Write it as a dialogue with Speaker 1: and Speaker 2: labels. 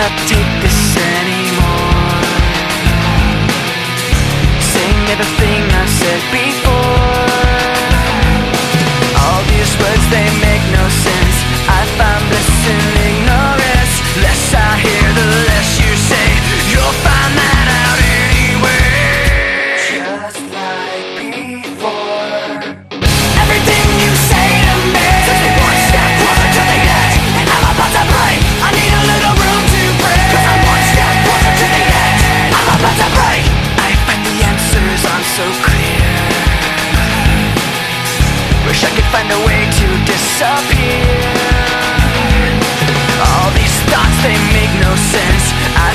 Speaker 1: cannot take this anymore. Saying everything I've said before. All these words, they make no sense. I find bliss in ignorance. Less I hear, the less you say. You'll find that out anyway. Just like before. Everything you say to me takes me one step closer to the edge, and I'm about to break. I need a little room to breathe, 'cause I'm one step closer to the edge. I'm about to break. I find the answers aren't so clear. Wish I could find a way to disappear. All these thoughts, they make no sense. I